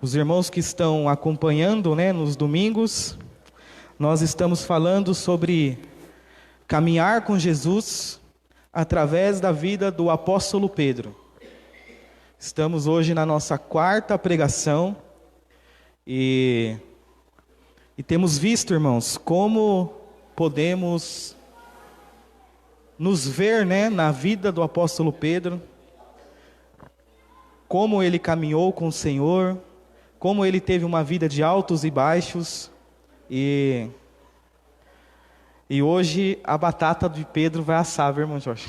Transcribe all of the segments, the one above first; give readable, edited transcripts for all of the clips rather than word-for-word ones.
Os irmãos que estão acompanhando, nos domingos, nós estamos falando sobre caminhar com Jesus através da vida do apóstolo Pedro. Estamos hoje na nossa quarta pregação e temos visto, irmãos, como podemos nos ver, na vida do apóstolo Pedro, como ele caminhou com o Senhor, como ele teve uma vida de altos e baixos, e hoje a batata de Pedro vai assar, viu, irmão Jorge?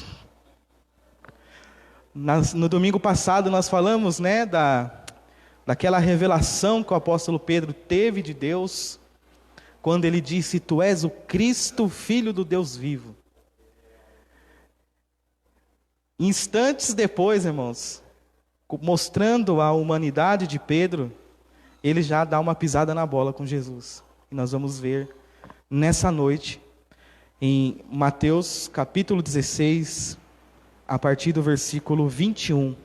No domingo passado nós falamos, daquela revelação que o apóstolo Pedro teve de Deus, quando ele disse: Tu és o Cristo, Filho do Deus vivo. Instantes depois, irmãos, mostrando a humanidade de Pedro, ele já dá uma pisada na bola com Jesus. E nós vamos ver nessa noite, em Mateus capítulo 16, a partir do versículo 21.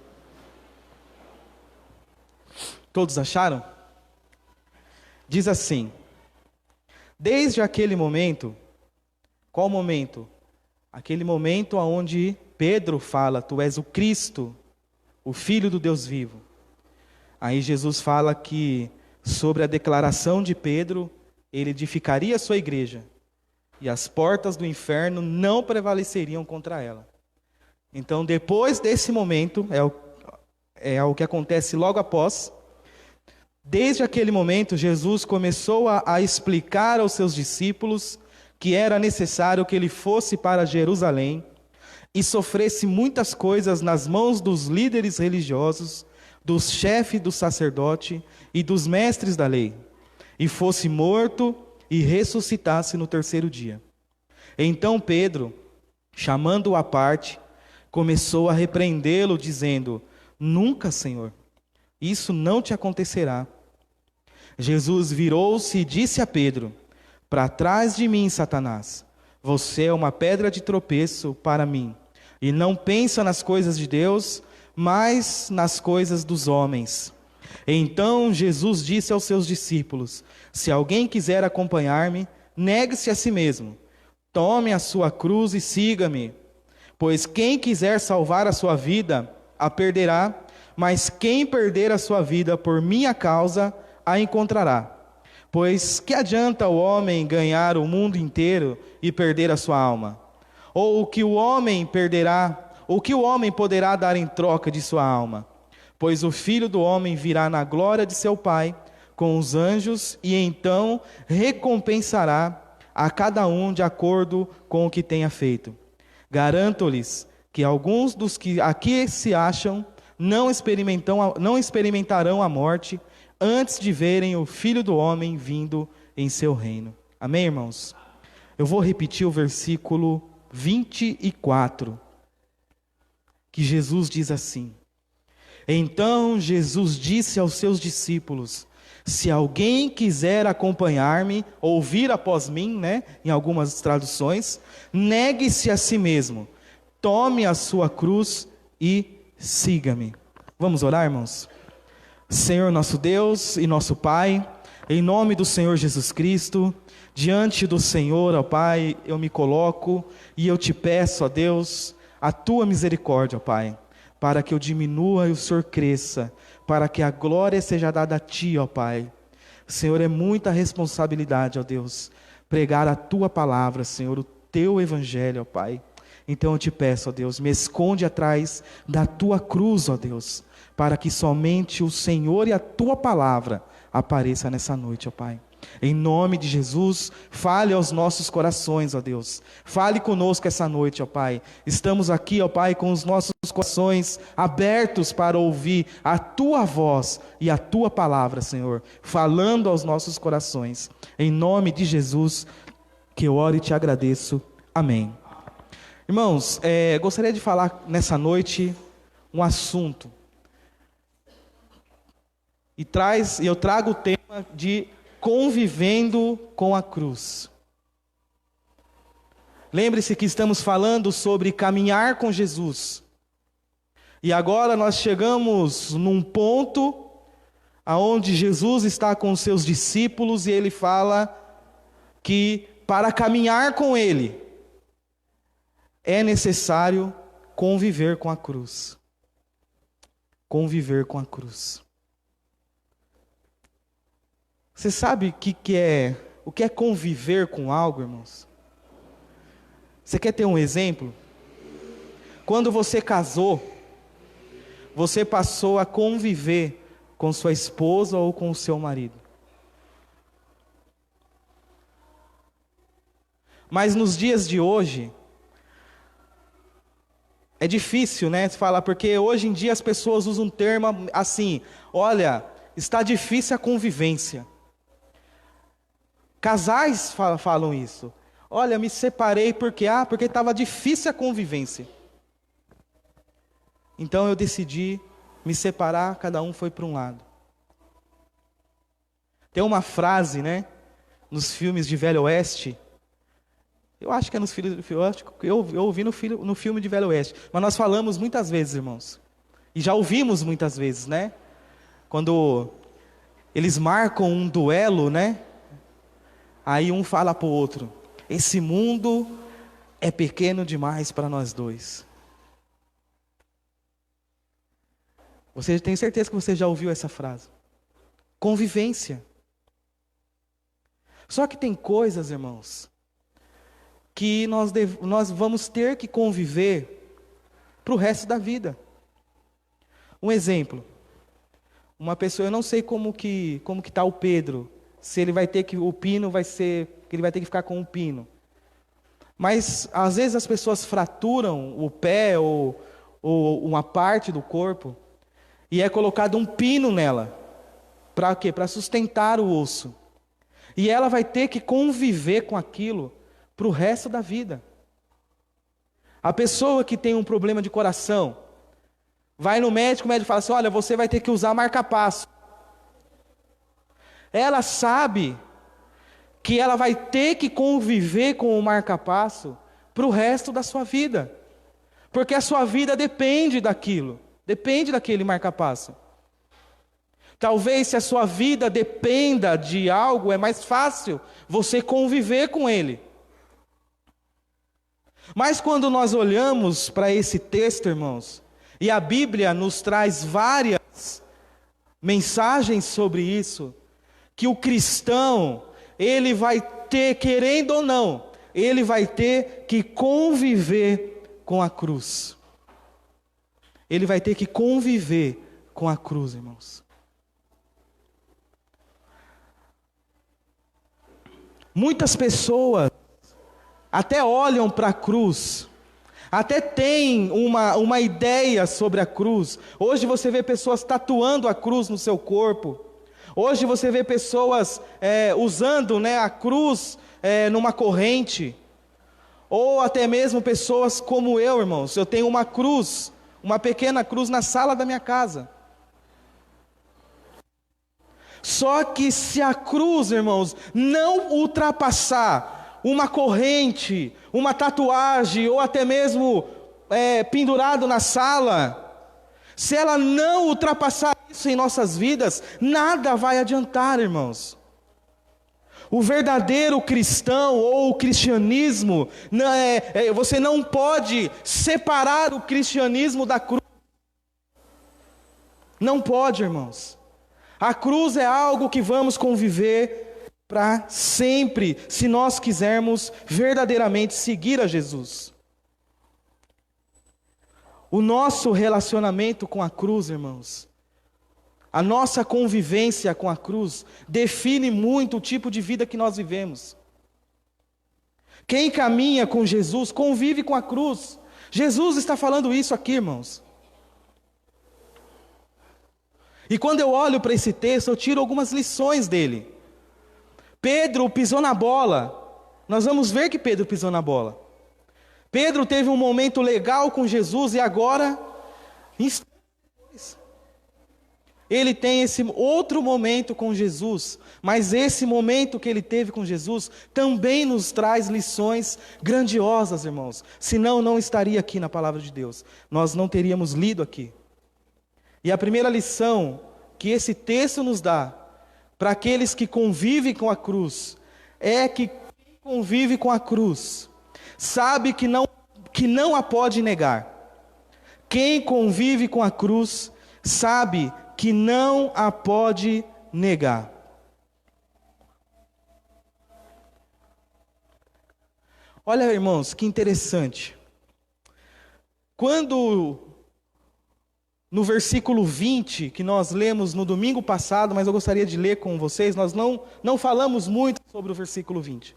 Todos acharam? Diz assim: Desde aquele momento, qual momento? Aquele momento onde Pedro fala: Tu és o Cristo, o Filho do Deus vivo. Aí Jesus fala que sobre a declaração de Pedro, ele edificaria a sua igreja, e as portas do inferno não prevaleceriam contra ela. Então, depois desse momento, é o que acontece logo após. Desde aquele momento, Jesus começou a explicar aos seus discípulos que era necessário que ele fosse para Jerusalém e sofresse muitas coisas nas mãos dos líderes religiosos, dos chefes do sacerdote e dos mestres da lei, e fosse morto e ressuscitasse no terceiro dia. Então Pedro, chamando-o à parte, começou a repreendê-lo, dizendo: Nunca, Senhor, isso não te acontecerá. Jesus virou-se e disse a Pedro: Para trás de mim, Satanás, você é uma pedra de tropeço para mim, e não pensa nas coisas de Deus, mas nas coisas dos homens. Então Jesus disse aos seus discípulos: Se alguém quiser acompanhar-me, negue-se a si mesmo, tome a sua cruz e siga-me. Pois quem quiser salvar a sua vida, a perderá, mas quem perder a sua vida por minha causa, a encontrará. Pois que adianta o homem ganhar o mundo inteiro e perder a sua alma? Ou o que o homem poderá dar em troca de sua alma? Pois o Filho do Homem virá na glória de seu Pai com os anjos, e então recompensará a cada um de acordo com o que tenha feito. Garanto-lhes que alguns dos que aqui se acham não experimentarão a morte antes de verem o Filho do Homem vindo em seu reino. Amém, irmãos? Eu vou repetir o versículo 24, que Jesus diz assim: Então Jesus disse aos seus discípulos: Se alguém quiser acompanhar-me, ou vir após mim, em algumas traduções, negue-se a si mesmo, tome a sua cruz e siga-me. Vamos orar, irmãos? Senhor nosso Deus e nosso Pai, em nome do Senhor Jesus Cristo, diante do Senhor, ó Pai, eu me coloco e eu te peço, ó Deus, a tua misericórdia, ó Pai, para que eu diminua e o Senhor cresça, para que a glória seja dada a ti, ó Pai. Senhor, é muita responsabilidade, ó Deus, pregar a tua palavra, Senhor, o teu evangelho, ó Pai. Então eu te peço, ó Deus, me esconde atrás da tua cruz, ó Deus, para que somente o Senhor e a tua palavra apareça nessa noite, ó Pai. Em nome de Jesus, fale aos nossos corações, ó Deus. Fale conosco essa noite, ó Pai. Estamos aqui, ó Pai, com os nossos corações abertos para ouvir a tua voz e a tua palavra, Senhor, falando aos nossos corações. Em nome de Jesus, que eu oro e te agradeço. Amém. Irmãos, gostaria de falar nessa noite um assunto. E eu trago o tema de convivendo com a cruz. Lembre-se que estamos falando sobre caminhar com Jesus. E agora nós chegamos num ponto aonde Jesus está com os seus discípulos e ele fala que para caminhar com ele é necessário conviver com a cruz. Conviver com a cruz. Você sabe o que é conviver com algo, irmãos? Você quer ter um exemplo? Quando você casou, você passou a conviver com sua esposa ou com o seu marido. Mas nos dias de hoje, é difícil, né, se falar, porque hoje em dia as pessoas usam um termo assim, olha, está difícil a convivência. Casais falam isso. Olha, me separei porque estava difícil a convivência. Então eu decidi me separar, cada um foi para um lado. Tem uma frase, né, nos filmes de Velho Oeste. Eu acho que é nos filmes, eu ouvi no filme de Velho Oeste. Mas nós falamos muitas vezes, irmãos. E já ouvimos muitas vezes, né? Quando eles marcam um duelo, né? Aí um fala para o outro: esse mundo é pequeno demais para nós dois. Você tem certeza que você já ouviu essa frase? Convivência. Só que tem coisas, irmãos, que nós vamos ter que conviver para o resto da vida. Um exemplo. Uma pessoa, eu não sei como que está o Pedro, se ele vai ter que, o pino vai ser, que ele vai ter que ficar com o pino. Mas, às vezes as pessoas fraturam o pé ou uma parte do corpo, e é colocado um pino nela. Para quê? Para sustentar o osso. E ela vai ter que conviver com aquilo para o resto da vida. A pessoa que tem um problema de coração, vai no médico, o médico fala assim: olha, você vai ter que usar marca-passo. Ela sabe que ela vai ter que conviver com o marca-passo para o resto da sua vida. Porque a sua vida depende daquilo, depende daquele marca-passo. Talvez se a sua vida dependa de algo, é mais fácil você conviver com ele. Mas quando nós olhamos para esse texto, irmãos, e a Bíblia nos traz várias mensagens sobre isso, que o cristão, ele vai ter, querendo ou não, ele vai ter que conviver com a cruz. Ele vai ter que conviver com a cruz, irmãos. Muitas pessoas até olham para a cruz, até têm uma ideia sobre a cruz. Hoje você vê pessoas tatuando a cruz no seu corpo. Hoje você vê pessoas usando, né, a cruz numa corrente. Ou até mesmo pessoas como eu, irmãos. Eu tenho uma cruz, uma pequena cruz na sala da minha casa. Só que se a cruz, irmãos, não ultrapassar uma corrente, uma tatuagem, ou até mesmo pendurado na sala, se ela não ultrapassar isso em nossas vidas, nada vai adiantar, irmãos. O verdadeiro cristão ou o cristianismo, você não pode separar o cristianismo da cruz. Não pode, irmãos. A cruz é algo que vamos conviver para sempre, se nós quisermos verdadeiramente seguir a Jesus. O nosso relacionamento com a cruz, irmãos, a nossa convivência com a cruz, define muito o tipo de vida que nós vivemos. Quem caminha com Jesus, convive com a cruz. Jesus está falando isso aqui, irmãos. E quando eu olho para esse texto, eu tiro algumas lições dele. Pedro pisou na bola. Nós vamos ver que Pedro pisou na bola. Pedro teve um momento legal com Jesus e agora ele tem esse outro momento com Jesus. Mas esse momento que ele teve com Jesus também nos traz lições grandiosas, irmãos. Senão não estaria aqui na palavra de Deus. Nós não teríamos lido aqui. E a primeira lição que esse texto nos dá para aqueles que convivem com a cruz é que quem convive com a cruz sabe que não a pode negar. Quem convive com a cruz sabe que não a pode negar. Olha, irmãos, que interessante. Quando no versículo 20, que nós lemos no domingo passado, mas eu gostaria de ler com vocês, nós não falamos muito sobre o versículo 20.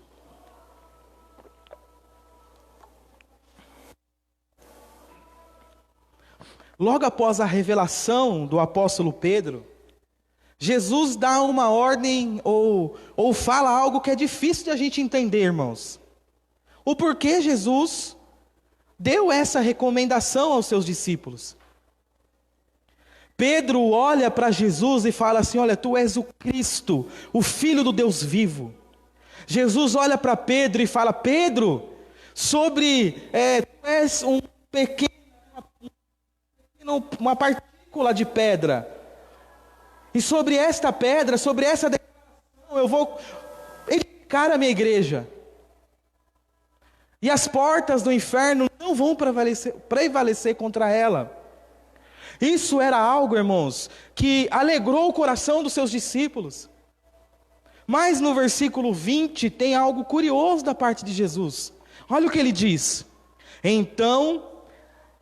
Logo após a revelação do apóstolo Pedro, Jesus dá uma ordem ou fala algo que é difícil de a gente entender, irmãos. O porquê Jesus deu essa recomendação aos seus discípulos. Pedro olha para Jesus e fala assim: olha, tu és o Cristo, o Filho do Deus vivo. Jesus olha para Pedro e fala: Pedro, tu és uma partícula de pedra. E sobre esta pedra, sobre essa declaração, eu vou edificar a minha igreja. E as portas do inferno não vão prevalecer contra ela. Isso era algo, irmãos, que alegrou o coração dos seus discípulos. Mas no versículo 20 tem algo curioso da parte de Jesus. Olha o que ele diz: então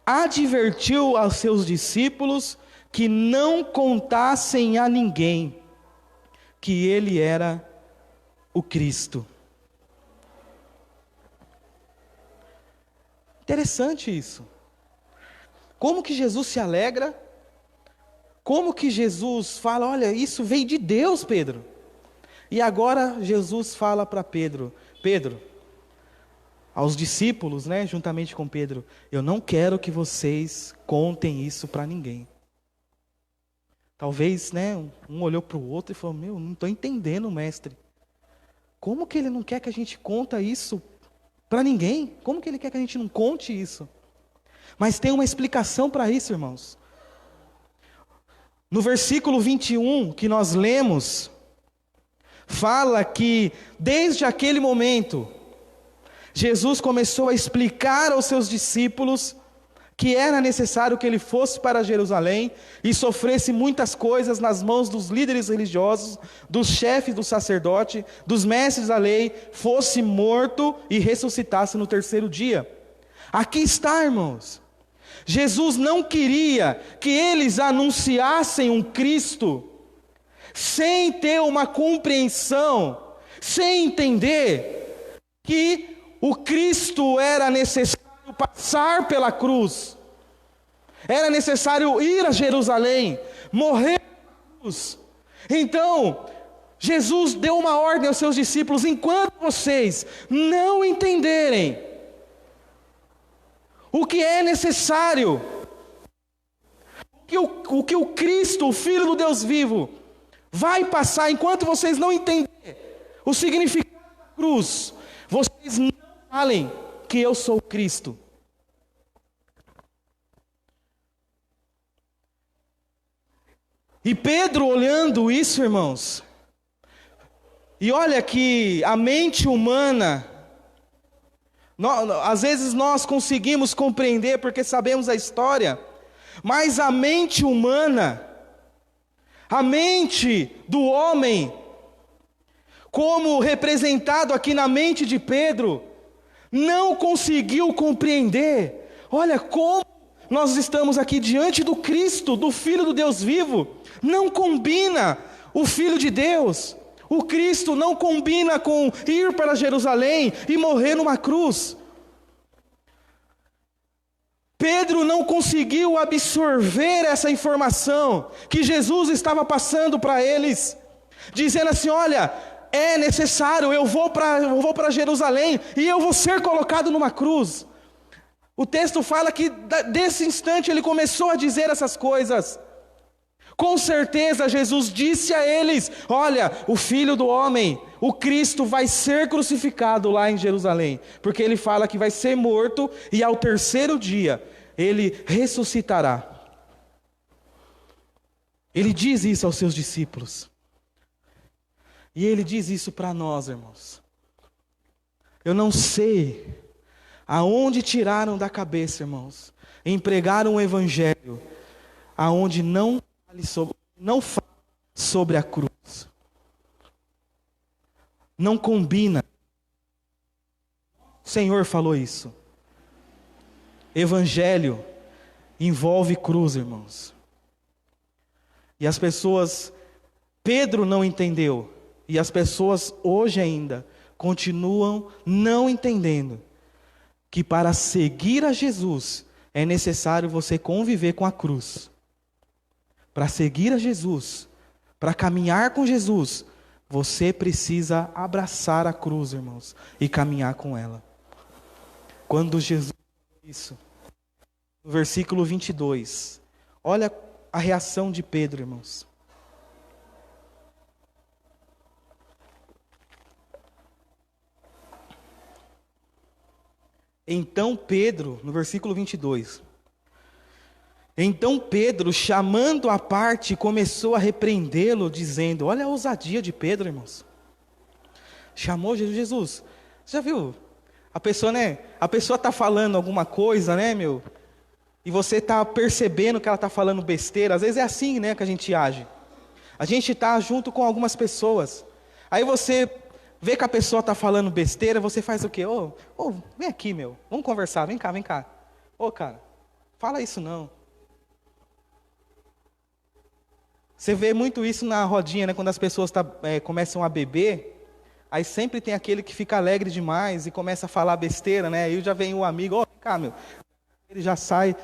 advertiu aos seus discípulos que não contassem a ninguém que ele era o Cristo. Interessante isso. Como que Jesus se alegra? Como que Jesus fala: olha, isso veio de Deus, Pedro. E agora Jesus fala para Pedro, aos discípulos, né, juntamente com Pedro: eu não quero que vocês contem isso para ninguém. Talvez, né, um olhou para o outro e falou: não estou entendendo, mestre. Como que ele não quer que a gente conta isso para ninguém? Como que ele quer que a gente não conte isso? Mas tem uma explicação para isso, irmãos. No versículo 21 que nós lemos, fala que desde aquele momento, Jesus começou a explicar aos seus discípulos que era necessário que ele fosse para Jerusalém e sofresse muitas coisas nas mãos dos líderes religiosos, dos chefes do sacerdote, dos mestres da lei, fosse morto e ressuscitasse no terceiro dia. Aqui está, irmãos. Jesus não queria que eles anunciassem um Cristo sem ter uma compreensão, sem entender que o Cristo era necessário passar pela cruz, era necessário ir a Jerusalém, morrer na cruz. Então, Jesus deu uma ordem aos seus discípulos: enquanto vocês não entenderem o que é necessário, o que o Cristo, o Filho do Deus vivo, vai passar, enquanto vocês não entenderem o significado da cruz, vocês não falem que eu sou Cristo. E Pedro olhando isso, irmãos, e olha que a mente humana, às vezes nós conseguimos compreender porque sabemos a história, mas a mente humana, a mente do homem, como representado aqui na mente de Pedro, não conseguiu compreender. Olha como nós estamos aqui diante do Cristo, do Filho do Deus vivo. Não combina o Filho de Deus, o Cristo não combina com ir para Jerusalém e morrer numa cruz. Pedro não conseguiu absorver essa informação que Jesus estava passando para eles, dizendo assim: olha, é necessário, eu vou para Jerusalém e eu vou ser colocado numa cruz. O texto fala que desse instante ele começou a dizer essas coisas. Com certeza Jesus disse a eles: olha, o Filho do Homem, o Cristo, vai ser crucificado lá em Jerusalém, porque ele fala que vai ser morto e ao terceiro dia ele ressuscitará. Ele diz isso aos seus discípulos. E ele diz isso para nós, irmãos. Eu não sei aonde tiraram da cabeça, irmãos, empregaram um evangelho aonde não fala sobre a cruz. Não combina. O Senhor falou isso. Evangelho envolve cruz, irmãos. E as pessoas, Pedro não entendeu, e as pessoas hoje ainda continuam não entendendo que para seguir a Jesus é necessário você conviver com a cruz. Para seguir a Jesus, para caminhar com Jesus, você precisa abraçar a cruz, irmãos, e caminhar com ela. Quando Jesus disse isso, no versículo 22, olha a reação de Pedro, irmãos. Então Pedro, no versículo 22, então Pedro, chamando à parte, começou a repreendê-lo, dizendo, olha a ousadia de Pedro, irmãos. Chamou Jesus, você já viu? A pessoa está falando alguma coisa, né, meu? E você está percebendo que ela está falando besteira. Às vezes é assim, né, que a gente age. A gente está junto com algumas pessoas. Aí você vê que a pessoa está falando besteira, você faz o quê? Ô, vem aqui, meu. Vamos conversar, vem cá. Ô, cara, fala isso não. Você vê muito isso na rodinha, né? Quando as pessoas começam a beber, aí sempre tem aquele que fica alegre demais e começa a falar besteira, né? Aí já vem o amigo, vem cá, meu. Ele já sai.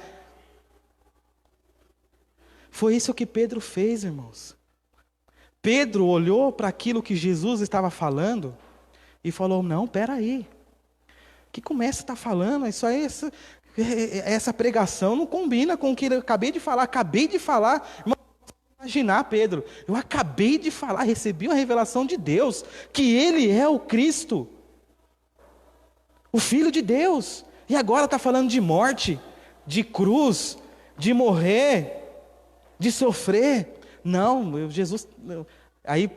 Foi isso que Pedro fez, irmãos. Pedro olhou para aquilo que Jesus estava falando e falou, não, peraí. Que começa a estar falando? Isso aí, essa pregação não combina com o que eu acabei de falar. Imaginar, Pedro, eu acabei de falar, recebi uma revelação de Deus, que Ele é o Cristo, o Filho de Deus, e agora está falando de morte, de cruz, de morrer, de sofrer. Não, Jesus, aí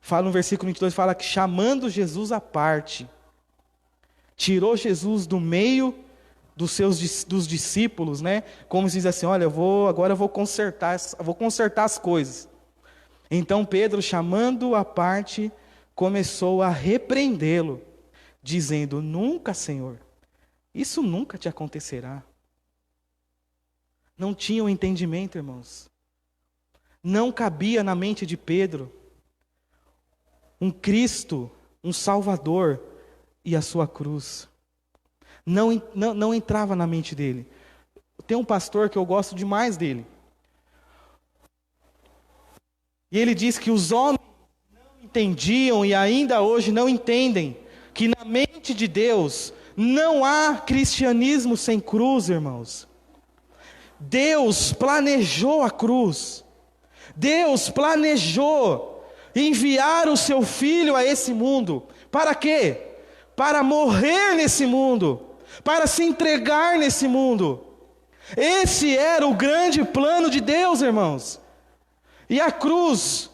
fala no versículo 22, fala que chamando Jesus à parte, tirou Jesus do meio dos discípulos, né? Como se diz assim, olha, agora eu vou consertar as coisas. Então Pedro, chamando à parte, começou a repreendê-lo, dizendo, nunca, Senhor, isso nunca te acontecerá. Não tinha o entendimento, irmãos. Não cabia na mente de Pedro um Cristo, um Salvador e a sua cruz. Não entrava na mente dele. Tem um pastor que eu gosto demais dele. E ele diz que os homens não entendiam e ainda hoje não entendem que na mente de Deus não há cristianismo sem cruz, irmãos. Deus planejou a cruz. Deus planejou enviar o seu Filho a esse mundo. Para quê? Para morrer nesse mundo. Para se entregar nesse mundo. Esse era o grande plano de Deus, irmãos. E a cruz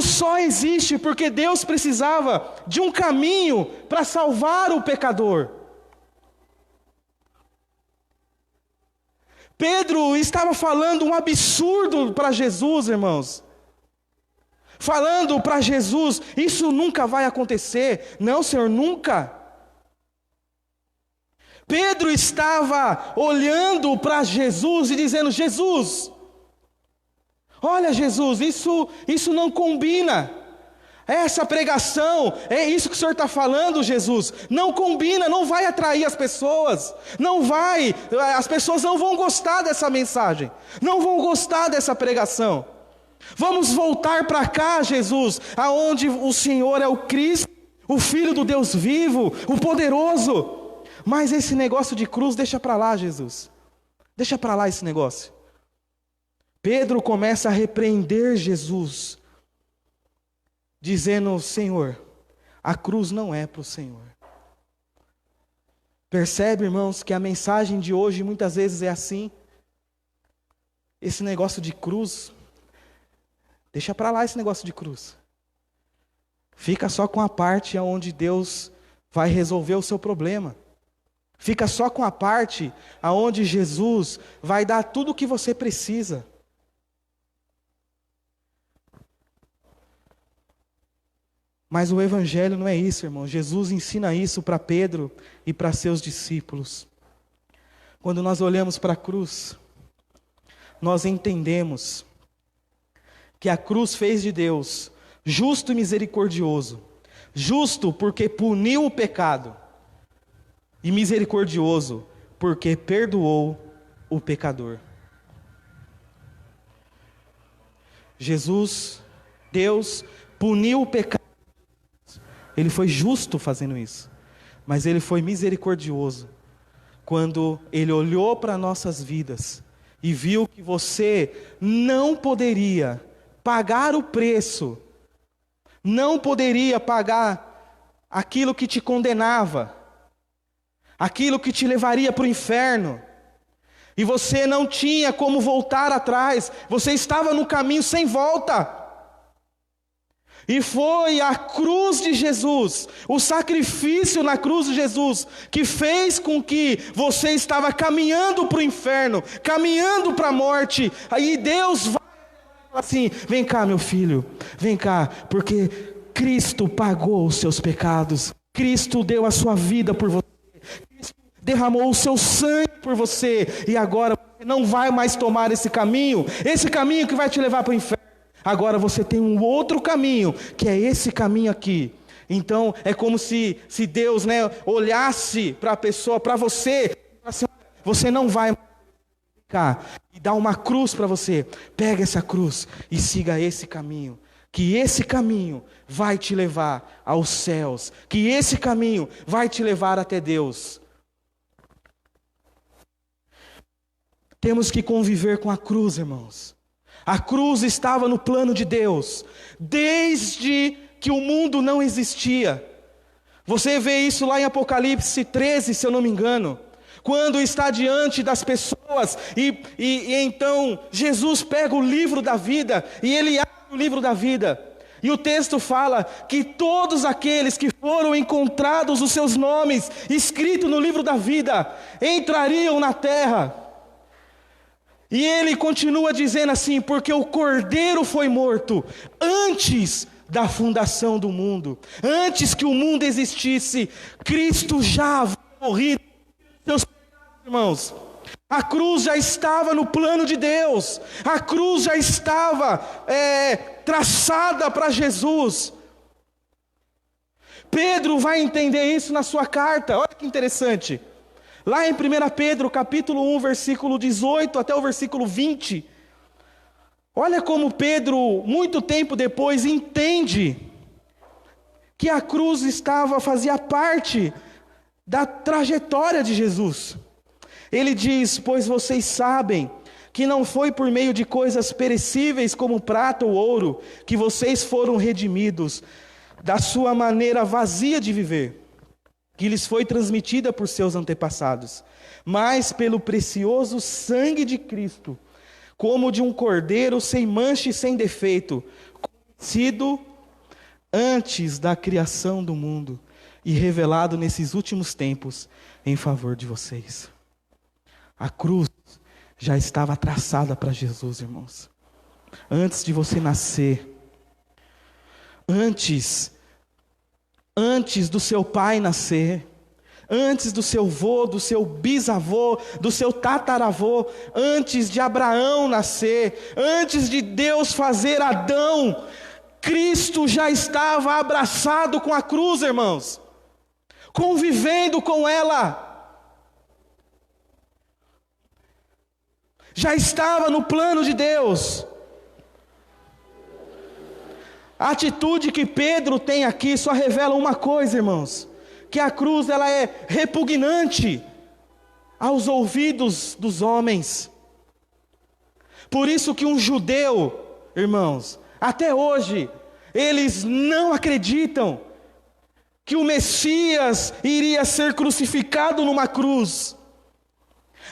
só existe porque Deus precisava de um caminho para salvar o pecador. Pedro estava falando um absurdo para Jesus, irmãos. Falando para Jesus, isso nunca vai acontecer. Não, Senhor, nunca. Pedro estava olhando para Jesus e dizendo, Jesus, olha Jesus, isso não combina. Essa pregação, é isso que o Senhor está falando, Jesus, não combina, não vai atrair as pessoas, as pessoas não vão gostar dessa mensagem, não vão gostar dessa pregação. Vamos voltar para cá, Jesus, aonde o Senhor é o Cristo, o Filho do Deus vivo, o poderoso. Mas esse negócio de cruz, deixa para lá, Jesus. Deixa para lá esse negócio. Pedro começa a repreender Jesus, dizendo, Senhor, a cruz não é para o Senhor. Percebe, irmãos, que a mensagem de hoje muitas vezes é assim? Esse negócio de cruz, Deixa para lá esse negócio de cruz. Fica só com a parte onde Deus vai resolver o seu problema. Fica só com a parte onde Jesus vai dar tudo o que você precisa. Mas o Evangelho não é isso, irmão. Jesus ensina isso para Pedro e para seus discípulos. Quando nós olhamos para a cruz, nós entendemos que a cruz fez de Deus justo e misericordioso. Justo porque puniu o pecado, e misericordioso porque perdoou o pecador. Jesus, Deus, puniu o pecado. Ele foi justo fazendo isso, mas Ele foi misericordioso quando Ele olhou para nossas vidas e viu que você não poderia pagar o preço, não poderia pagar aquilo que te condenava, aquilo que te levaria para o inferno, e você não tinha como voltar atrás, você estava no caminho sem volta. E foi a cruz de Jesus, o sacrifício na cruz de Jesus, que fez com que você estava caminhando para o inferno, caminhando para a morte. Aí Deus vai assim: vem cá, meu filho, vem cá, porque Cristo pagou os seus pecados, Cristo deu a sua vida por você, Cristo derramou o seu sangue por você, e agora você não vai mais tomar esse caminho que vai te levar para o inferno. Agora você tem um outro caminho, que é esse caminho aqui. Então é como se Deus, olhasse para a pessoa, para você, assim: você não vai ficar, e dá uma cruz para você. Pega essa cruz e siga esse caminho, que esse caminho vai te levar aos céus, que esse caminho vai te levar até Deus. Temos que conviver com a cruz, irmãos. A cruz estava no plano de Deus, desde que o mundo não existia. Você vê isso lá em Apocalipse 13, se eu não me engano, quando está diante das pessoas, e então Jesus pega o livro da vida, e ele abre o livro da vida, e o texto fala que todos aqueles que foram encontrados os seus nomes escritos no livro da vida, entrariam na terra. E ele continua dizendo assim: porque o Cordeiro foi morto antes da fundação do mundo, antes que o mundo existisse, Cristo já havia morrido. Meus irmãos, a cruz já estava no plano de Deus, a cruz já estava traçada para Jesus. Pedro vai entender isso na sua carta, olha que interessante. Lá em 1 Pedro, capítulo 1, versículo 18 até o versículo 20. Olha como Pedro, muito tempo depois, entende que a cruz fazia parte da trajetória de Jesus. Ele diz: pois vocês sabem que não foi por meio de coisas perecíveis como prata ou ouro que vocês foram redimidos da sua maneira vazia de viver, que lhes foi transmitida por seus antepassados, mas pelo precioso sangue de Cristo, como de um cordeiro sem mancha e sem defeito, conhecido antes da criação do mundo e revelado nesses últimos tempos em favor de vocês. A cruz já estava traçada para Jesus, irmãos. Antes de você nascer, antes do seu pai nascer, antes do seu avô, do seu bisavô, do seu tataravô, antes de Abraão nascer, antes de Deus fazer Adão, Cristo já estava abraçado com a cruz, irmãos, convivendo com ela, já estava no plano de Deus. A atitude que Pedro tem aqui só revela uma coisa, irmãos: que a cruz ela é repugnante aos ouvidos dos homens. Por isso que um judeu, irmãos, até hoje, eles não acreditam que o Messias iria ser crucificado numa cruz.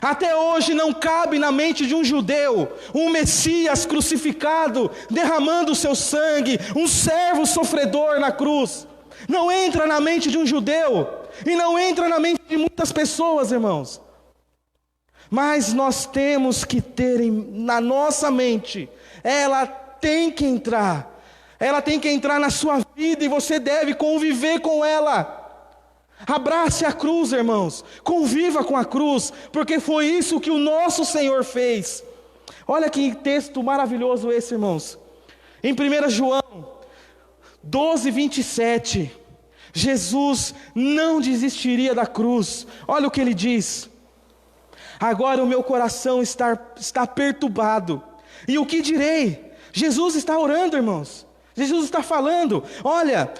Até hoje não cabe na mente de um judeu um Messias crucificado, derramando o seu sangue, um servo sofredor na cruz. Não entra na mente de um judeu, e não entra na mente de muitas pessoas, irmãos. Mas nós temos que ter na nossa mente, ela tem que entrar na sua vida, e você deve conviver com ela. Abrace a cruz, irmãos, conviva com a cruz, porque foi isso que o nosso Senhor fez. Olha que texto maravilhoso esse, irmãos. Em 1 João 12:27, Jesus não desistiria da cruz. Olha o que ele diz: agora o meu coração está perturbado, e o que direi? Jesus está orando, irmãos. Jesus está falando: olha,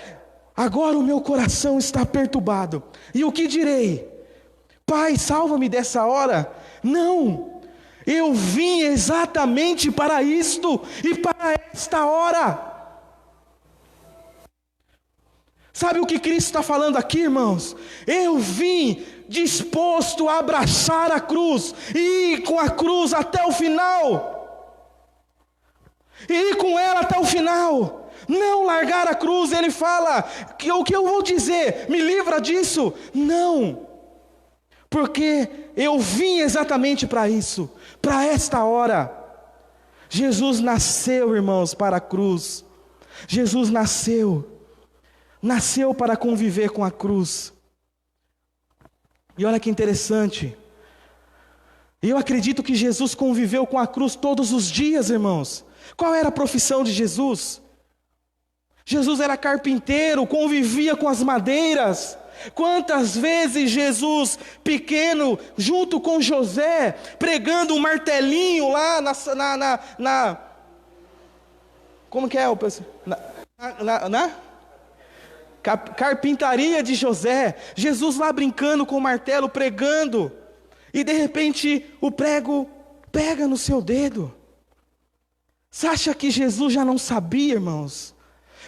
agora o meu coração está perturbado, e o que direi? Pai, salva-me dessa hora. Não, eu vim exatamente para isto, e para esta hora. Sabe o que Cristo está falando aqui, irmãos? Eu vim disposto a abraçar a cruz, e ir com a cruz até o final, e ir com ela até o final. Não largar a cruz. Ele fala, que o que eu vou dizer? Me livra disso? Não, porque eu vim exatamente para isso, para esta hora. Jesus nasceu, irmãos, para a cruz. Jesus nasceu para conviver com a cruz. E olha que interessante, eu acredito que Jesus conviveu com a cruz todos os dias, irmãos. Qual era a profissão de Jesus? Jesus era carpinteiro, convivia com as madeiras. Quantas vezes Jesus, pequeno, junto com José, pregando um martelinho lá como que é o pessoal? Carpintaria de José, Jesus lá brincando com o martelo, pregando, e de repente o prego pega no seu dedo. Você acha que Jesus já não sabia, irmãos?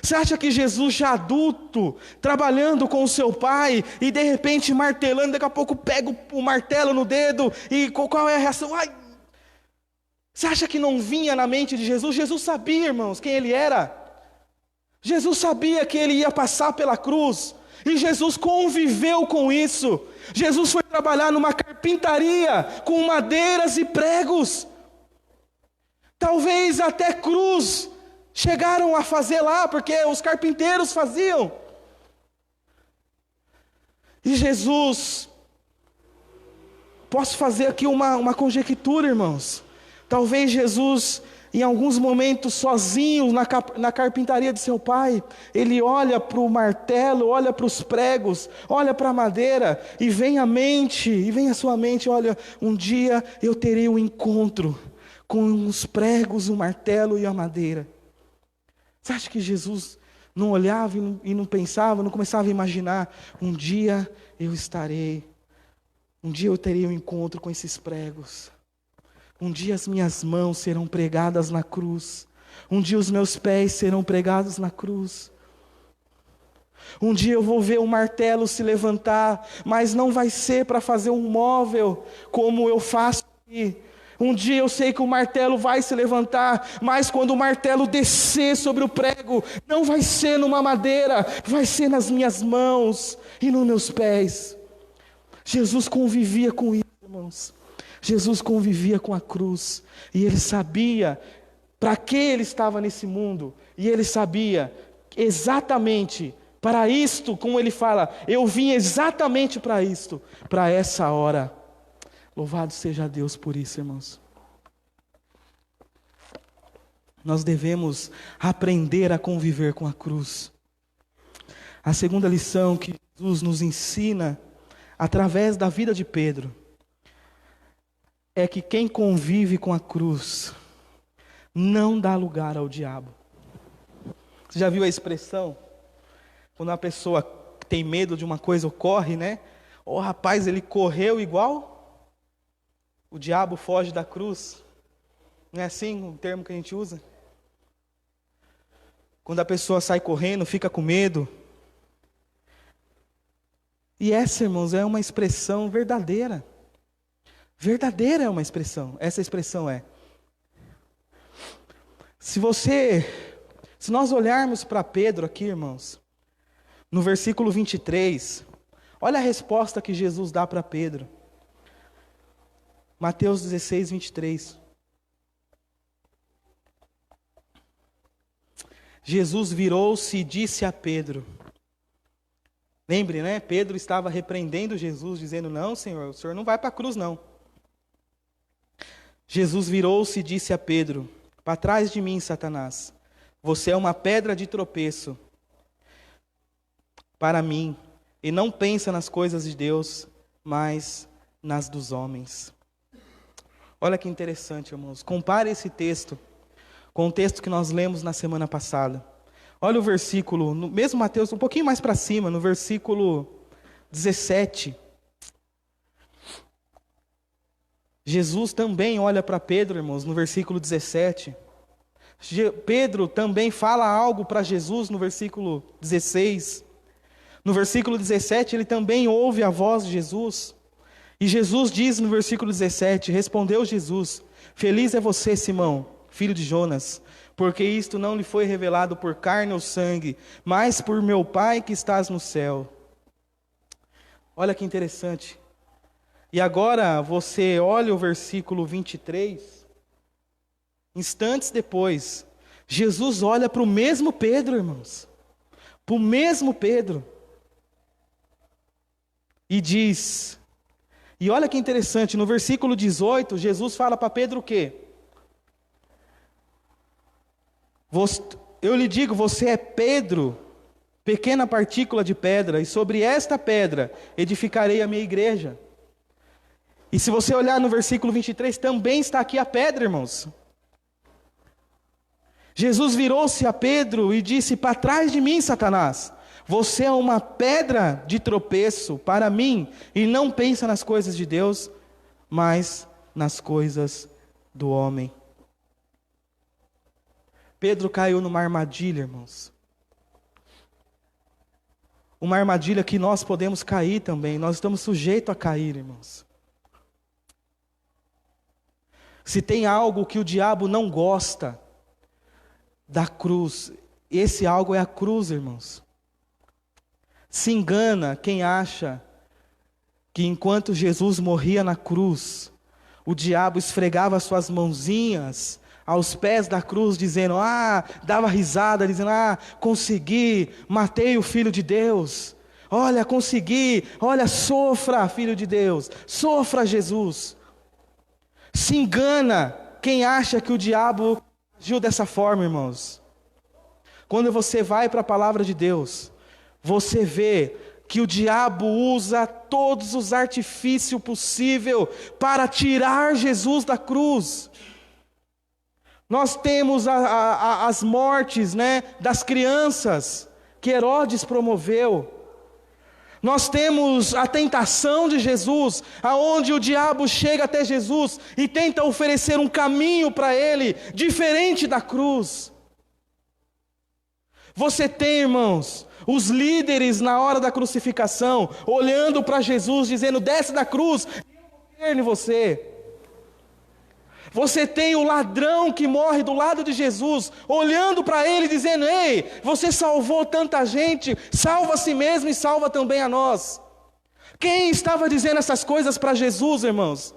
Você acha que Jesus já adulto, trabalhando com o seu pai, e de repente martelando, daqui a pouco pega o martelo no dedo, e qual é a reação? Ai! Você acha que não vinha na mente de Jesus? Jesus sabia, irmãos, quem ele era. Jesus sabia que ele ia passar pela cruz, e Jesus conviveu com isso. Jesus foi trabalhar numa carpintaria, com madeiras e pregos. Talvez até cruz chegaram a fazer lá, porque os carpinteiros faziam. E Jesus, posso fazer aqui uma conjectura, irmãos. Talvez Jesus, em alguns momentos sozinho na carpintaria de seu pai, ele olha para o martelo, olha para os pregos, olha para a madeira, e vem à sua mente, olha, um dia eu terei um encontro com os pregos, o martelo e a madeira. Você acha que Jesus não olhava e não pensava, não começava a imaginar? Um dia eu terei um encontro com esses pregos. Um dia as minhas mãos serão pregadas na cruz. Um dia os meus pés serão pregados na cruz. Um dia eu vou ver o martelo se levantar, mas não vai ser para fazer um móvel como eu faço aqui. Um dia eu sei que o martelo vai se levantar, mas quando o martelo descer sobre o prego, não vai ser numa madeira, vai ser nas minhas mãos e nos meus pés. Jesus convivia com isso, irmãos. Jesus convivia com a cruz, e ele sabia para que ele estava nesse mundo, e ele sabia exatamente para isto, como ele fala, eu vim exatamente para isto, para essa hora. Louvado seja Deus por isso, irmãos. Nós devemos aprender a conviver com a cruz. A segunda lição que Jesus nos ensina, através da vida de Pedro, é que quem convive com a cruz não dá lugar ao diabo. Você já viu a expressão? Quando uma pessoa tem medo de uma coisa, corre, né? O rapaz, ele correu igual o diabo foge da cruz. Não é assim o termo que a gente usa? Quando a pessoa sai correndo, fica com medo. E essa, irmãos, é uma expressão verdadeira. Verdadeira é uma expressão, essa expressão é. Se nós olharmos para Pedro aqui, irmãos, no versículo 23, olha a resposta que Jesus dá para Pedro. Mateus 16, 23. Jesus virou-se e disse a Pedro. Lembre, né? Pedro estava repreendendo Jesus, dizendo, não, Senhor, o Senhor não vai para a cruz, não. Jesus virou-se e disse a Pedro, para trás de mim, Satanás, você é uma pedra de tropeço para mim, e não pensa nas coisas de Deus, mas nas dos homens. Olha que interessante, irmãos. Compare esse texto com o texto que nós lemos na semana passada. Olha o versículo, no mesmo Mateus, um pouquinho mais para cima, no versículo 17. Jesus também olha para Pedro, irmãos, no versículo 17. Pedro também fala algo para Jesus no versículo 16. No versículo 17, ele também ouve a voz de Jesus. E Jesus diz no versículo 17, respondeu Jesus, feliz é você, Simão, filho de Jonas, porque isto não lhe foi revelado por carne ou sangue, mas por meu Pai que estás no céu. Olha que interessante. E agora você olha o versículo 23, instantes depois, Jesus olha para o mesmo Pedro, irmãos, para o mesmo Pedro, e diz, e olha que interessante, no versículo 18, Jesus fala para Pedro o quê? Eu lhe digo, você é Pedro, pequena partícula de pedra, e sobre esta pedra edificarei a minha igreja. E se você olhar no versículo 23, também está aqui a pedra, irmãos. Jesus virou-se a Pedro e disse, para trás de mim, Satanás, você é uma pedra de tropeço para mim, e não pensa nas coisas de Deus, mas nas coisas do homem. Pedro caiu numa armadilha, irmãos. Uma armadilha que nós podemos cair também. Nós estamos sujeitos a cair, irmãos. Se tem algo que o diabo não gosta da cruz, esse algo é a cruz, irmãos. Se engana quem acha que enquanto Jesus morria na cruz, o diabo esfregava suas mãozinhas aos pés da cruz, dizendo, dava risada, dizendo, consegui, matei o Filho de Deus, olha, consegui, olha, sofra, Filho de Deus, sofra, Jesus. Se engana quem acha que o diabo agiu dessa forma, irmãos. Quando você vai para a palavra de Deus, você vê que o diabo usa todos os artifícios possíveis para tirar Jesus da cruz. Nós temos as mortes, né, das crianças que Herodes promoveu. Nós temos a tentação de Jesus, aonde o diabo chega até Jesus e tenta oferecer um caminho para ele, diferente da cruz. Você tem, irmãos, os líderes na hora da crucificação, olhando para Jesus, dizendo, desce da cruz, e eu vou crer em você. Você tem o ladrão que morre do lado de Jesus, olhando para ele, dizendo, ei, você salvou tanta gente, salva a si mesmo e salva também a nós. Quem estava dizendo essas coisas para Jesus, irmãos?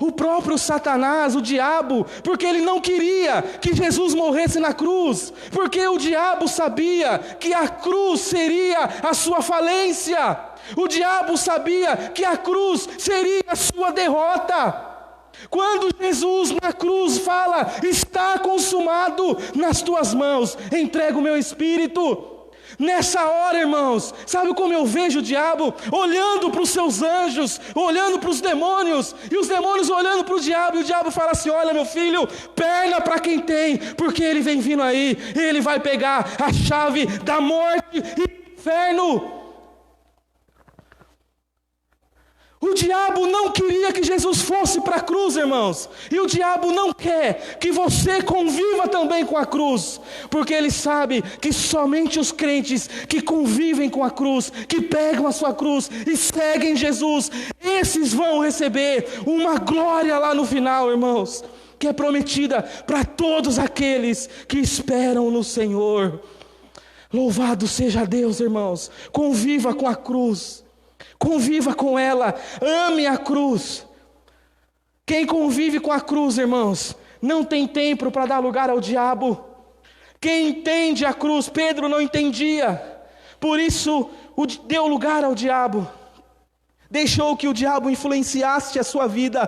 O próprio Satanás, o diabo, porque ele não queria que Jesus morresse na cruz, porque o diabo sabia que a cruz seria a sua falência, o diabo sabia que a cruz seria a sua derrota. Quando Jesus na cruz fala, está consumado, nas tuas mãos entrego o meu espírito. Nessa hora, irmãos, sabe como eu vejo o diabo? Olhando para os seus anjos, olhando para os demônios, e os demônios olhando para o diabo, e o diabo fala assim, olha meu filho, perna para quem tem, porque ele vem vindo aí, ele vai pegar a chave da morte e do inferno. O diabo não queria que Jesus fosse para a cruz, irmãos. E o diabo não quer que você conviva também com a cruz. Porque ele sabe que somente os crentes que convivem com a cruz, que pegam a sua cruz e seguem Jesus, esses vão receber uma glória lá no final, irmãos, que é prometida para todos aqueles que esperam no Senhor. Louvado seja Deus, irmãos. Conviva com a cruz. Conviva com ela, ame a cruz. Quem convive com a cruz, irmãos, não tem tempo para dar lugar ao diabo. Quem entende a cruz, Pedro não entendia, por isso deu lugar ao diabo, deixou que o diabo influenciasse a sua vida.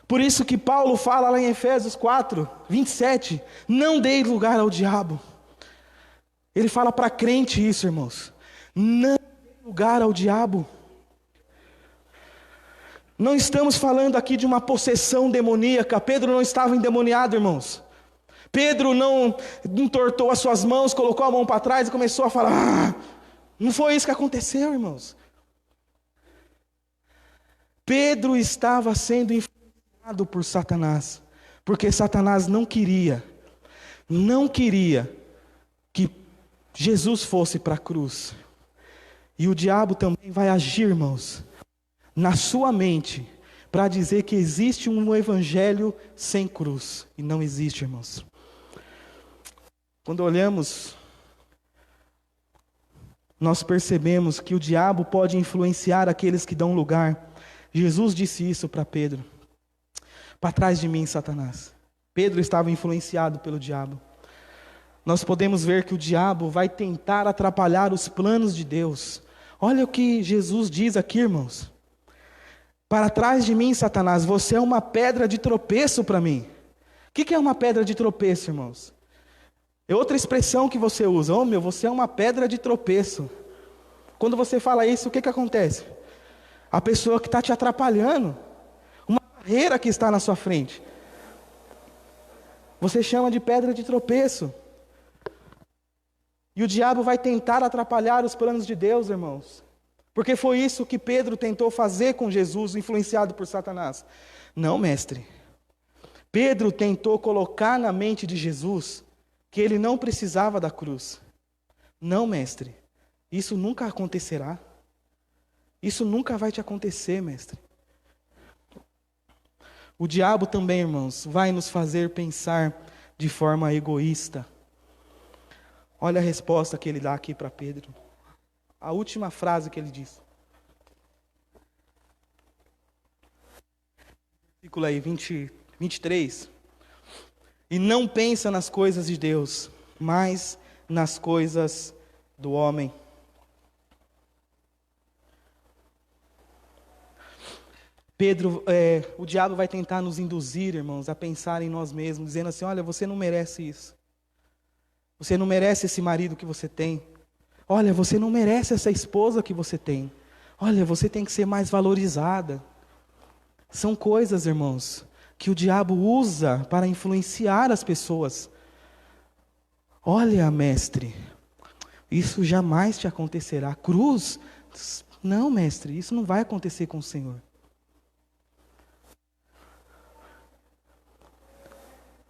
Por isso que Paulo fala lá em Efésios 4, 27, não dê lugar ao diabo. Ele fala para crente isso, irmãos, não lugar ao diabo. Não estamos falando aqui de uma possessão demoníaca. Pedro não estava endemoniado, irmãos. Pedro não entortou as suas mãos, colocou a mão para trás e começou a falar. Não foi isso que aconteceu, irmãos. Pedro estava sendo influenciado por Satanás, porque Satanás não queria que Jesus fosse para a cruz. E o diabo também vai agir, irmãos, na sua mente, para dizer que existe um evangelho sem cruz. E não existe, irmãos. Quando olhamos, nós percebemos que o diabo pode influenciar aqueles que dão lugar. Jesus disse isso para Pedro. Para trás de mim, Satanás. Pedro estava influenciado pelo diabo. Nós podemos ver que o diabo vai tentar atrapalhar os planos de Deus. Olha o que Jesus diz aqui, irmãos. Para trás de mim, Satanás, você é uma pedra de tropeço para mim. O que é uma pedra de tropeço, irmãos? É outra expressão que você usa. Você é uma pedra de tropeço. Quando você fala isso, o que acontece? A pessoa que está te atrapalhando, uma barreira que está na sua frente, você chama de pedra de tropeço. E o diabo vai tentar atrapalhar os planos de Deus, irmãos. Porque foi isso que Pedro tentou fazer com Jesus, influenciado por Satanás. Não, mestre. Pedro tentou colocar na mente de Jesus que ele não precisava da cruz. Não, mestre. Isso nunca acontecerá. Isso nunca vai te acontecer, mestre. O diabo também, irmãos, vai nos fazer pensar de forma egoísta. Olha a resposta que ele dá aqui para Pedro. A última frase que ele diz. Versículo aí, 23. E não pensa nas coisas de Deus, mas nas coisas do homem. Pedro, o diabo vai tentar nos induzir, irmãos, a pensar em nós mesmos, dizendo assim, olha, você não merece isso. Você não merece esse marido que você tem. Olha, você não merece essa esposa que você tem. Olha, você tem que ser mais valorizada. São coisas, irmãos, que o diabo usa para influenciar as pessoas. Olha, mestre, isso jamais te acontecerá. Cruz? Não, mestre, isso não vai acontecer com o Senhor.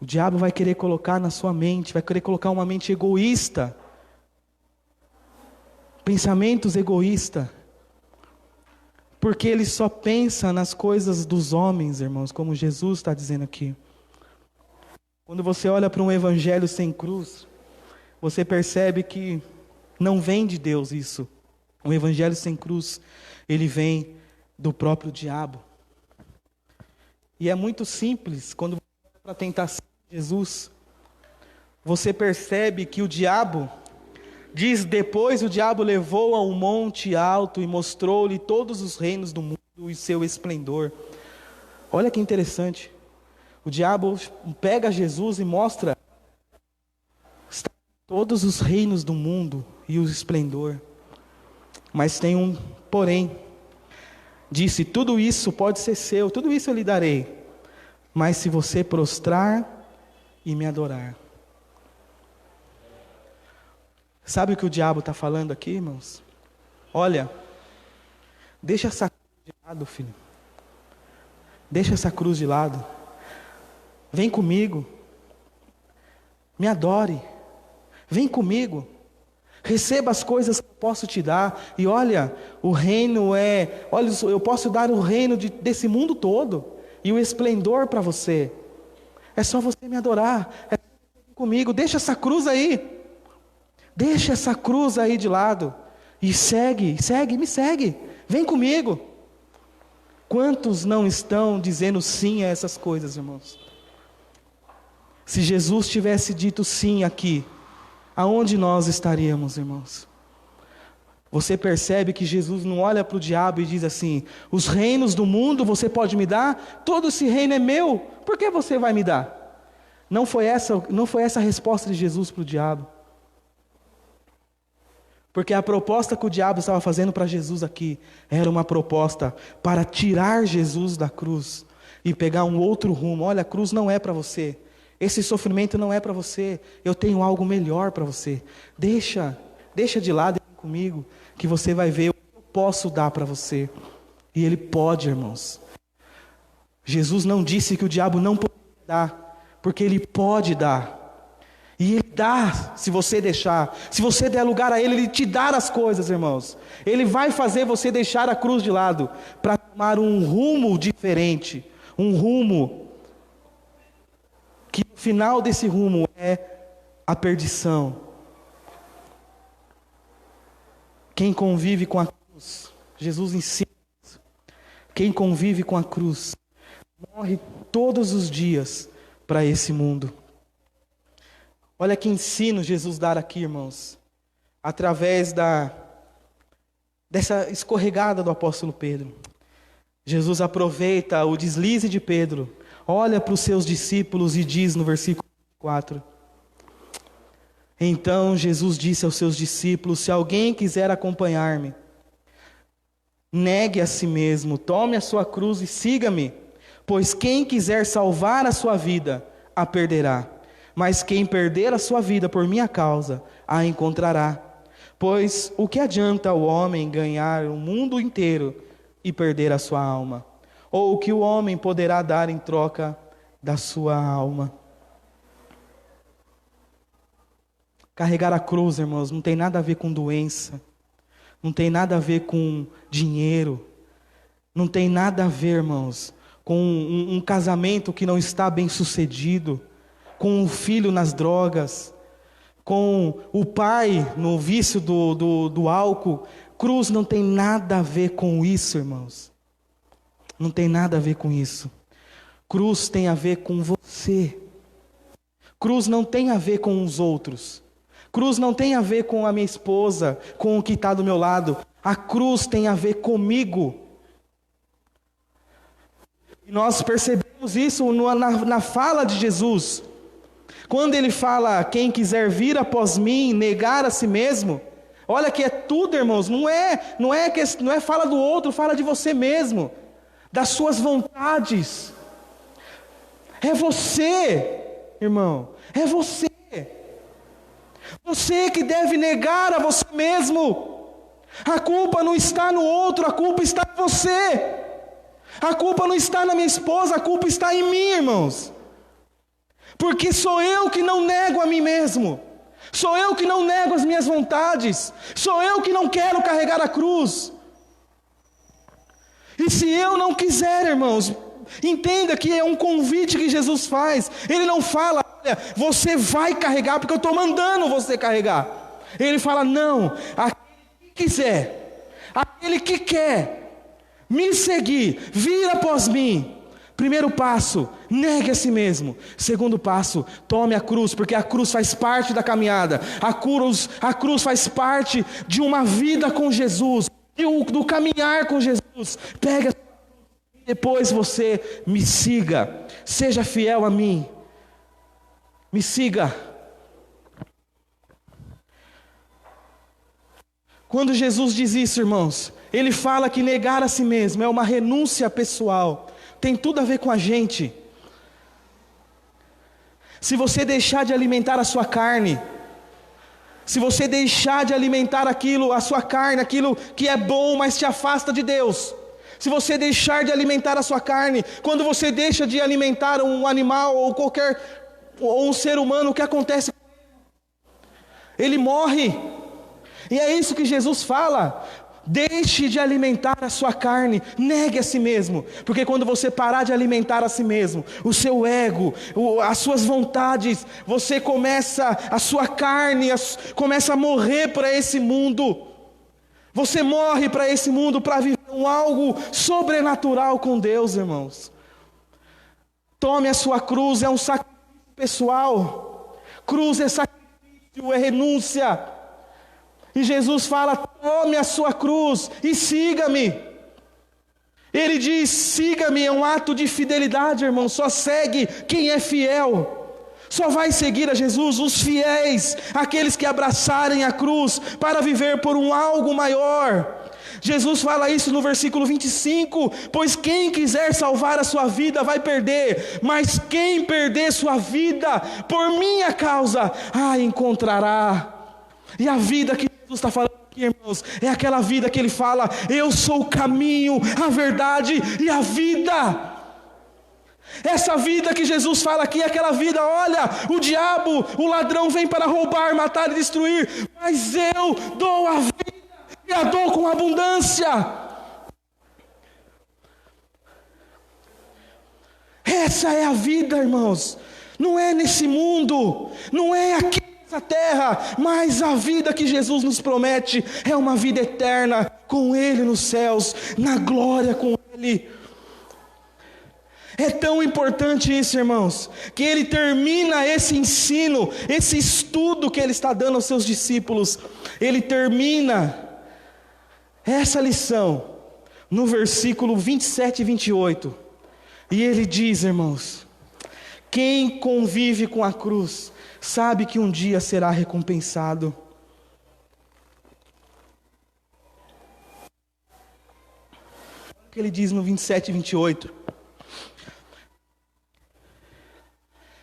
O diabo vai querer colocar na sua mente, vai querer colocar uma mente egoísta. Pensamentos egoístas. Porque ele só pensa nas coisas dos homens, irmãos, como Jesus está dizendo aqui. Quando você olha para um evangelho sem cruz, você percebe que não vem de Deus isso. Um evangelho sem cruz, ele vem do próprio diabo. E é muito simples, quando você olha para a tentação de Jesus, você percebe que o diabo, diz, depois o diabo levou a um monte alto e mostrou-lhe todos os reinos do mundo e seu esplendor. Olha que interessante. O diabo pega Jesus e mostra todos os reinos do mundo e o esplendor. Mas tem um porém. Disse, tudo isso pode ser seu, tudo isso eu lhe darei. Mas se você prostrar e me adorar. Sabe o que o diabo está falando aqui, irmãos? Olha, deixa essa coisa de lado, filho. Deixa essa cruz de lado. Vem comigo. Me adore. Vem comigo. Receba as coisas que eu posso te dar. E olha, o reino olha, eu posso dar o reino desse mundo todo. E o esplendor para você. É só você me adorar. É só você vir comigo. Deixa essa cruz aí. Deixa essa cruz aí de lado. E me segue. Vem comigo. Quantos não estão dizendo sim a essas coisas, irmãos? Se Jesus tivesse dito sim aqui, aonde nós estaríamos, irmãos? Você percebe que Jesus não olha para o diabo e diz assim: os reinos do mundo você pode me dar? Todo esse reino é meu, por que você vai me dar? Não foi essa a resposta de Jesus para o diabo. Porque a proposta que o diabo estava fazendo para Jesus aqui era uma proposta para tirar Jesus da cruz e pegar um outro rumo. Olha, a cruz não é para você. Esse sofrimento não é para você. Eu tenho algo melhor para você. Deixa de lado e vem comigo, que você vai ver o que eu posso dar para você. E Ele pode, irmãos. Jesus não disse que o diabo não pode dar, porque Ele pode dar. E Ele dá, se você deixar. Se você der lugar a Ele, Ele te dá as coisas, irmãos. Ele vai fazer você deixar a cruz de lado para tomar um rumo diferente. Um rumo que no final desse rumo é a perdição. Quem convive com a cruz, Jesus ensina isso. Quem convive com a cruz morre todos os dias para esse mundo. Olha que ensino Jesus dá aqui, irmãos, através dessa escorregada do apóstolo Pedro. Jesus aproveita o deslize de Pedro, olha para os seus discípulos e diz no versículo 4: então Jesus disse aos seus discípulos: se alguém quiser acompanhar-me, negue a si mesmo, tome a sua cruz e siga-me, pois quem quiser salvar a sua vida, a perderá. Mas quem perder a sua vida por minha causa, a encontrará. Pois o que adianta o homem ganhar o mundo inteiro e perder a sua alma? Ou o que o homem poderá dar em troca da sua alma? Carregar a cruz, irmãos, não tem nada a ver com doença. Não tem nada a ver com dinheiro. Não tem nada a ver, irmãos, com um casamento que não está bem sucedido, com o filho nas drogas, com o pai no vício do álcool. Cruz não tem nada a ver com isso, irmãos. Não tem nada a ver com isso. Cruz tem a ver com você. Cruz não tem a ver com os outros. Cruz não tem a ver com a minha esposa, com o que está do meu lado. A cruz tem a ver comigo. E nós percebemos isso na fala de Jesus. Quando ele fala: quem quiser vir após mim, negar a si mesmo. Olha que é tudo, irmãos. Não é fala do outro, fala de você mesmo, das suas vontades. É você, irmão. É você. Você que deve negar a você mesmo. A culpa não está no outro, a culpa está em você. A culpa não está na minha esposa, a culpa está em mim, irmãos. Porque sou eu que não nego a mim mesmo. Sou eu que não nego as minhas vontades. Sou eu que não quero carregar a cruz. E se eu não quiser, irmãos, entenda que é um convite que Jesus faz. Ele não fala: olha, você vai carregar porque eu estou mandando você carregar. Ele fala: não, aquele que quiser, aquele que quer me seguir, vir após mim. Primeiro passo, negue a si mesmo. Segundo passo, tome a cruz, porque a cruz faz parte da caminhada. A cruz faz parte de uma vida com Jesus, do caminhar com Jesus. Pega a cruz e depois você me siga. Seja fiel a mim. Me siga. Quando Jesus diz isso, irmãos, Ele fala que negar a si mesmo é uma renúncia pessoal. Tem tudo a ver com a gente. Se você deixar de alimentar a sua carne, se você deixar de alimentar a sua carne, aquilo que é bom, mas te afasta de Deus, Se você deixar de alimentar a sua carne, quando você deixa de alimentar um animal ou um ser humano, o que acontece? Ele morre. E é isso que Jesus fala. Deixe de alimentar a sua carne, negue a si mesmo, porque quando você parar de alimentar a si mesmo, o seu ego, as suas vontades, a sua carne começa a morrer para esse mundo. Você morre para esse mundo para viver algo sobrenatural com Deus, irmãos. Tome a sua cruz, é um sacrifício pessoal. Cruz é sacrifício, é renúncia. E Jesus fala: tome a sua cruz e siga-me. Ele diz: siga-me, é um ato de fidelidade, irmão. Só segue quem é fiel. Só vai seguir a Jesus os fiéis, aqueles que abraçarem a cruz para viver por um algo maior. Jesus fala isso no versículo 25: pois quem quiser salvar a sua vida vai perder, mas quem perder sua vida por minha causa, encontrará. E a vida que Jesus está falando aqui, irmãos, é aquela vida que ele fala: eu sou o caminho, a verdade e a vida. Essa vida que Jesus fala aqui é aquela vida: olha, o diabo, o ladrão vem para roubar, matar e destruir, mas eu dou a vida e a dou com abundância. Essa é a vida, irmãos. Não é nesse mundo, não é aqui nessa terra, mas a vida que Jesus nos promete é uma vida eterna com Ele nos céus, na glória com Ele. É tão importante isso, irmãos, que ele termina esse ensino, esse estudo que ele está dando aos seus discípulos. Ele termina essa lição no versículo 27 e 28. E ele diz, irmãos: quem convive com a cruz sabe que um dia será recompensado. O que ele diz no 27 e 28?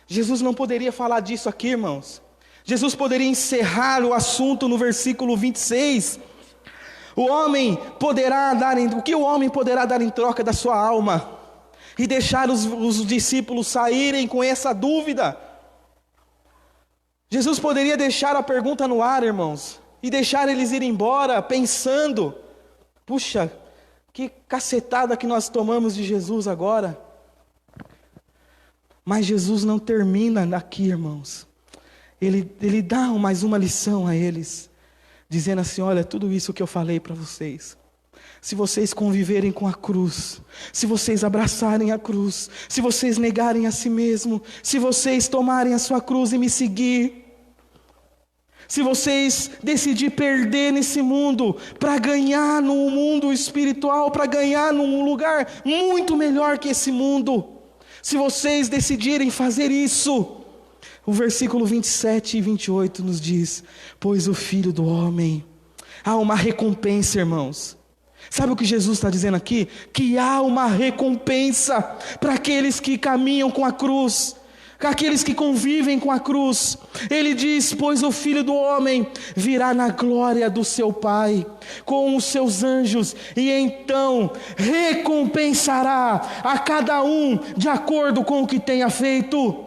Jesus não poderia falar disso aqui, irmãos. Jesus poderia encerrar o assunto no versículo 26. O que o homem poderá dar em troca da sua alma? E deixar os discípulos saírem com essa dúvida. Jesus poderia deixar a pergunta no ar, irmãos, e deixar eles ir embora pensando: puxa, que cacetada que nós tomamos de Jesus agora. Mas Jesus não termina aqui, irmãos. Ele dá mais uma lição a eles, dizendo assim: olha, tudo isso que eu falei para vocês, se vocês conviverem com a cruz, se vocês abraçarem a cruz, se vocês negarem a si mesmo, se vocês tomarem a sua cruz e me seguir, se vocês decidirem perder nesse mundo para ganhar no mundo espiritual, para ganhar num lugar muito melhor que esse mundo, se vocês decidirem fazer isso, o versículo 27 e 28 nos diz: pois o Filho do Homem, há uma recompensa, irmãos. Sabe o que Jesus está dizendo aqui? Que há uma recompensa para aqueles que caminham com a cruz, aqueles que convivem com a cruz. Ele diz: pois o Filho do Homem virá na glória do seu Pai, com os seus anjos, e então recompensará a cada um de acordo com o que tenha feito.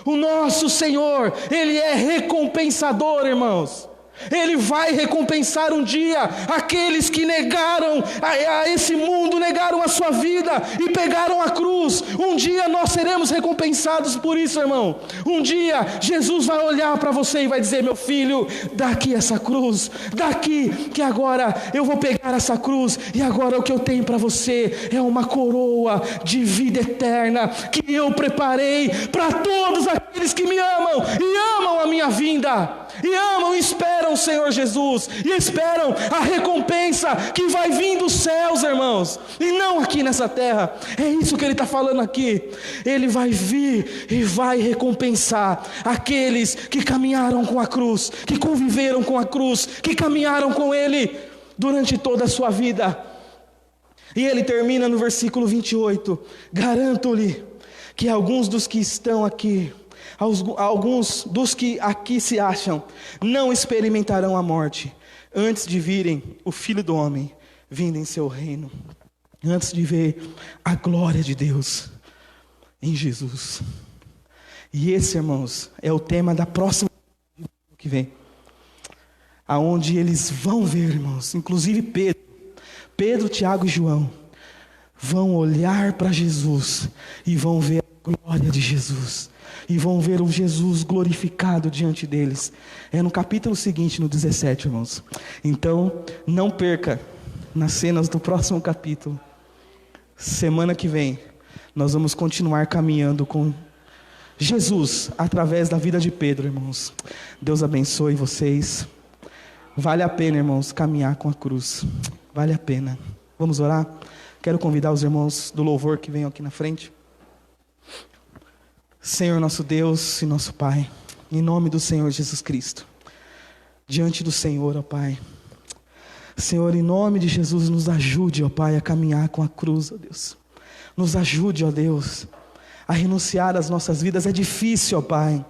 O nosso Senhor, Ele é recompensador, irmãos. Ele vai recompensar um dia aqueles que negaram a esse mundo, negaram a sua vida e pegaram a cruz. Um dia nós seremos recompensados por isso, irmão. Um dia Jesus vai olhar para você e vai dizer: meu filho, daqui essa cruz, daqui, que agora eu vou pegar essa cruz, e agora o que eu tenho para você é uma coroa de vida eterna que eu preparei para todos aqueles que me amam e amam a minha vinda, e amam e esperam o Senhor Jesus, e esperam a recompensa que vai vir dos céus, irmãos, e não aqui nessa terra. É isso que ele está falando aqui. Ele vai vir e vai recompensar aqueles que caminharam com a cruz, que conviveram com a cruz, que caminharam com Ele durante toda a sua vida. E ele termina no versículo 28: garanto-lhe que alguns dos que estão aqui, alguns dos que aqui se acham, não experimentarão a morte, antes de virem o Filho do Homem vindo em seu reino. antes de ver a glória de Deus em Jesus. E esse, irmãos, é o tema da próxima que vem, aonde eles vão ver, irmãos, inclusive Pedro, Tiago e João, vão olhar para Jesus e vão ver a glória de Jesus, e vão ver o Jesus glorificado diante deles. É no capítulo seguinte, no 17, irmãos. Então, não perca nas cenas do próximo capítulo. Semana que vem, nós vamos continuar caminhando com Jesus através da vida de Pedro, irmãos. Deus abençoe vocês. Vale a pena, irmãos, caminhar com a cruz. Vale a pena. Vamos orar? Quero convidar os irmãos do louvor que venham aqui na frente. Senhor nosso Deus e nosso Pai, em nome do Senhor Jesus Cristo, diante do Senhor, ó Pai. Senhor, em nome de Jesus, nos ajude, ó Pai, a caminhar com a cruz, ó Deus. Nos ajude, ó Deus, a renunciar às nossas vidas. É difícil, ó Pai.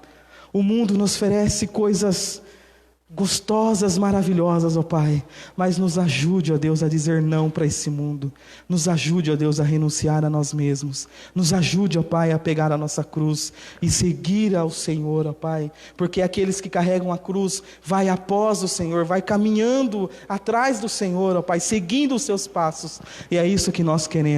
O mundo nos oferece coisas gostosas, maravilhosas, ó Pai, mas nos ajude, ó Deus, a dizer não para esse mundo. Nos ajude, ó Deus, a renunciar a nós mesmos. Nos ajude, ó Pai, a pegar a nossa cruz e seguir ao Senhor, ó Pai, porque aqueles que carregam a cruz vai após o Senhor, vai caminhando atrás do Senhor, ó Pai, seguindo os seus passos, e é isso que nós queremos.